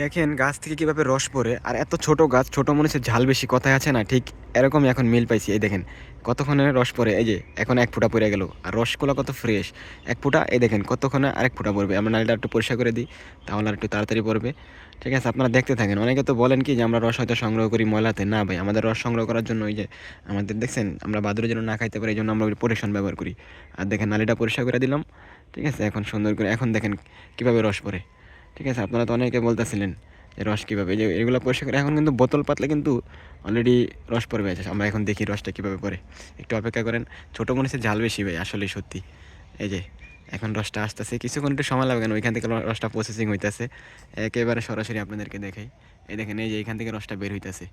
দেখেন গাছ থেকে কিভাবে রস পড়ে আর এত ছোট গাছ, ছোট মরিচের ঝাল বেশি কথায় আছে না? ঠিক এরকমই এখন মিল পাইছি। এই দেখেন কতক্ষণে রস পড়ে, এই যে এখন ১ ফোঁটা পইড়া গেল। আর রসগুলা কত ফ্রেশ। ১ ফোঁটা, এই দেখেন কতক্ষণে আরেক ফোঁটা পড়বে। আমরা নালিটা একটু পরিষ্কার করে দিই, তাহলে আরেকটু তাড়াতাড়ি পড়বে। ঠিক আছে? আপনারা দেখতে থাকেন। অনেকে তো বলেন কি যে আমরা রস হয়তো সংগ্রহ করি ময়লাতে। না ভাই, আমাদের রস সংগ্রহ করার জন্য ওই যে আমাদের দেখছেন আমরা বাদুড়ের যেন না খাইতে পারি, এজন্য আমরা ওই প্রোটেকশন ব্যবহার করি। আর দেখেন নালিটা পরিষ্কার করে দিলাম। ঠিক আছে? এখন সুন্দর করে এখন দেখেন কিভাবে রস পড়ে। ঠিক আছে? আপনারা তো অনেকে বলতেছিলেন যে রস কীভাবে, এই যে এগুলো পরিষ্কার করে এখন কিন্তু বোতল পাতলে কিন্তু অলরেডি রস পড়বে আছে। আমরা এখন দেখি রসটা কীভাবে পড়ে। একটু অপেক্ষা করেন। ছোটো মরিচের ঝাল বেশি ভাই, আসলেই সত্যি। এই যে এখন রসটা আসতেছে, কিছুক্ষণ একটু সময় লাগবে, কেন ওইখান থেকে রসটা প্রসেসিং হইতেছে। একেবারে সরাসরি আপনাদেরকে দেখাই। এই দেখেন, এই যে এইখান থেকে রসটা বের হইতেছে।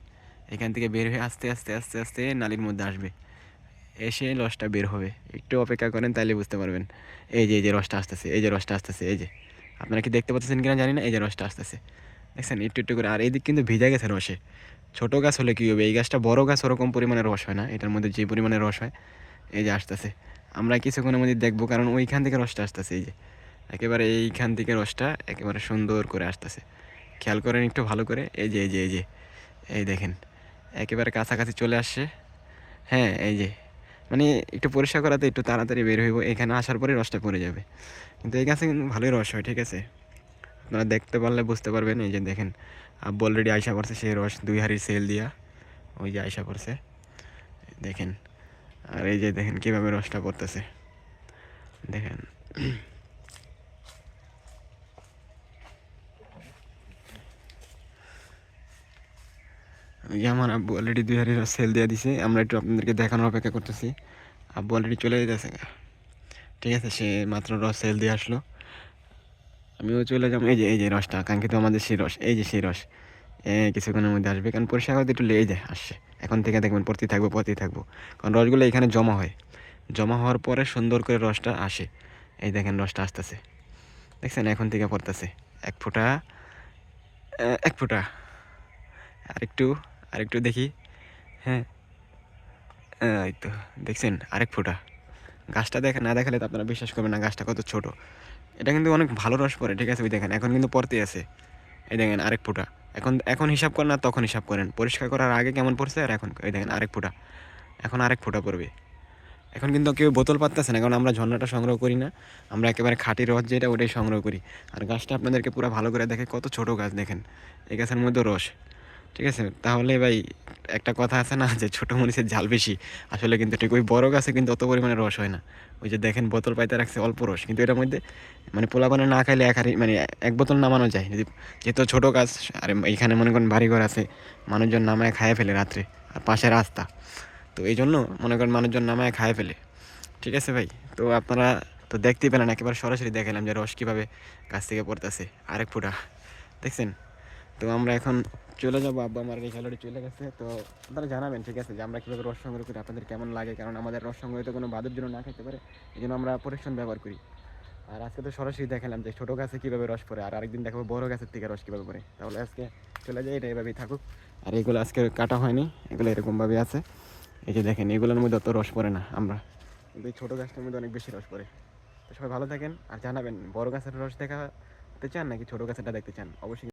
এখান থেকে বের হয়ে আস্তে আস্তে আস্তে আস্তে নালির মধ্যে আসবে, এসে রসটা বের হবে। একটু অপেক্ষা করেন, তাইলে বুঝতে পারবেন। এই যে রসটা আসতেছে, এই যে রসটা আসতেছে, এই যে আপনারা কি দেখতে পাচ্ছেন কিনা জানি না, এই যে রসটা আসতেছে, দেখছেন একটু একটু করে। আর এই দিক কিন্তু ভিজা গেছে রসে। ছোটো গাছ হলে কী হবে, এই গাছটা বড় গাছ ওরকম পরিমাণে রস হয় না, এটার মধ্যে যে পরিমাণে রস হয়। এই যে আসতেছে, আমরা কিছুক্ষণের মধ্যে দেখবো, কারণ ওইখান থেকে রসটা আসতেছে। এই যে একেবারে এইখান থেকে রসটা একেবারে সুন্দর করে আসতেছে। খেয়াল করেন একটু ভালো করে। এই যে এই দেখেন একেবারে কাছাকাছি চলে আসছে। হ্যাঁ, এই যে মানে একটু পরিষ্কার করাতে একটু তাড়াতাড়ি বের হইব, এখানে আসার পরে রসটা পড়ে যাবে। কিন্তু এই গাছে কিন্তু ভালোই রস হয়। ঠিক আছে? আপনারা দেখতে পারলে বুঝতে পারবেন। এই যে দেখেন আব্বু অলরেডি আইসা পড়ছে, সেই রস ২ হাঁড়ি সেল দিয়া ওই যে আইসা পড়ছে, দেখেন। আর এই যে দেখেন কীভাবে রসটা পড়তেছে, দেখেন। ওই যে আমার আব্বু অলরেডি ২ হাঁড়ি রস সেল দিয়ে দিছে, আমরা একটু আপনাদেরকে দেখানোর অপেক্ষা করতেছি। আব্বু অলরেডি চলে যেতেছে। ঠিক আছে? সে মাত্র রস সেল দিয়ে আসলো, আমিও চলে যাবো। এই যে রসটা কাঙ্ক্ষিত আমাদের সেই রস, এই যে সেই রস কিছুক্ষণের মধ্যে আসবে, কারণ পরিষ্কার করতে একটু লেগে যায়, আসছে। এখন থেকে দেখবেন পড়তেই থাকবো, কারণ রসগুলো এখানে জমা হয়। জমা হওয়ার পরে সুন্দর করে রসটা আসে। এই দেখেন রসটা আসতেছে, দেখছেন? এখন থেকে পড়তেছে ১ ফোঁটা, ১ ফোঁটা, আরেকটু, আরেকটু দেখি। হ্যাঁ, এই তো দেখছেন, আরেক ফোঁটা। গাছটা না দেখালে তো আপনারা বিশ্বাস করবেন না গাছটা কত ছোট। এটা কিন্তু অনেক ভালো রস পড়ে। ঠিক আছে? ওই দেখেন এখন কিন্তু পড়তেই আছে। এই দেখেন আরেক ফোঁটা। এখন এখন হিসাব করেন আর তখন হিসাব করেন, পরিষ্কার করার আগে কেমন পড়ছে আর এখন। এই দেখেন আরেক ফোঁটা, এখন আরেক ফোঁটা পড়বে। এখন কিন্তু কেউ বোতল পাততেছে না, কারণ আমরা ঝর্ণাটা সংগ্রহ করি না, আমরা একেবারে খাঁটি রস যেটা ওটাই সংগ্রহ করি। আর গাছটা আপনাদেরকে পুরো ভালো করে দেখে, কত ছোট গাছ দেখেন, এই গাছের মধ্যে রস। ঠিক আছে? তাহলে ভাই একটা কথা আছে না যে ছোটো মরিচের ঝাল বেশি, আসলে কিন্তু ঠিক। ওই বড় গাছে কিন্তু অত পরিমাণে রস হয় না। ওই যে দেখেন বোতল পাইতে রাখছে অল্প রস, কিন্তু এটার মধ্যে মানে পোলাপানে না খাইলে এক হাঁড়ি মানে ১ বোতল নামানো যায় যদি, যেহেতু ছোটো গাছ। আর এইখানে মনে করেন বাড়িঘর আছে, মানুষজন নামায় খাইয়ে ফেলে রাত্রে, আর পাশে রাস্তা, তো এই জন্য মনে করেন মানুষজন নামায় খাইয়ে ফেলে। ঠিক আছে ভাই? তো আপনারা তো দেখতেই পেলেন, একেবারে সরাসরি দেখালাম যে রস কীভাবে গাছ থেকে পড়তেছে, আরেক ফোঁটা, দেখছেন? তো আমরা এখন চলে যাবো, আব্বা আমার এই অলরেডি চলে গেছে। তো আপনারা জানাবেন, ঠিক আছে, যে আমরা কীভাবে রস সংগ্রহ করি, আপনাদের কেমন লাগে, কারণ আমাদের রস সংগ্রহ তো কোনো বাদের জন্য না খেতে পারে, এই জন্য আমরা প্রোটেকশন ব্যবহার করি। আর আজকে তো সরাসরি দেখালাম যে ছোটো গাছে কীভাবে রস পড়ে, আর আরেকদিন দেখাবো বড় গাছের থেকে রস কীভাবে পড়ে। তাহলে আজকে চলে যাই, এটা এভাবেই থাকুক। আর এগুলো আজকে কাটা হয়নি, এগুলো এরকমভাবে আছে। এই যে দেখেন এগুলোর মধ্যে অত রস পড়ে না, আমরা কিন্তু এই ছোটো গাছটার মধ্যে অনেক বেশি রস পড়ে। তো সবাই ভালো থাকেন, আর জানাবেন বড় গাছের রস দেখাতে চান নাকি ছোটো গাছেরটা দেখতে চান, অবশ্যই।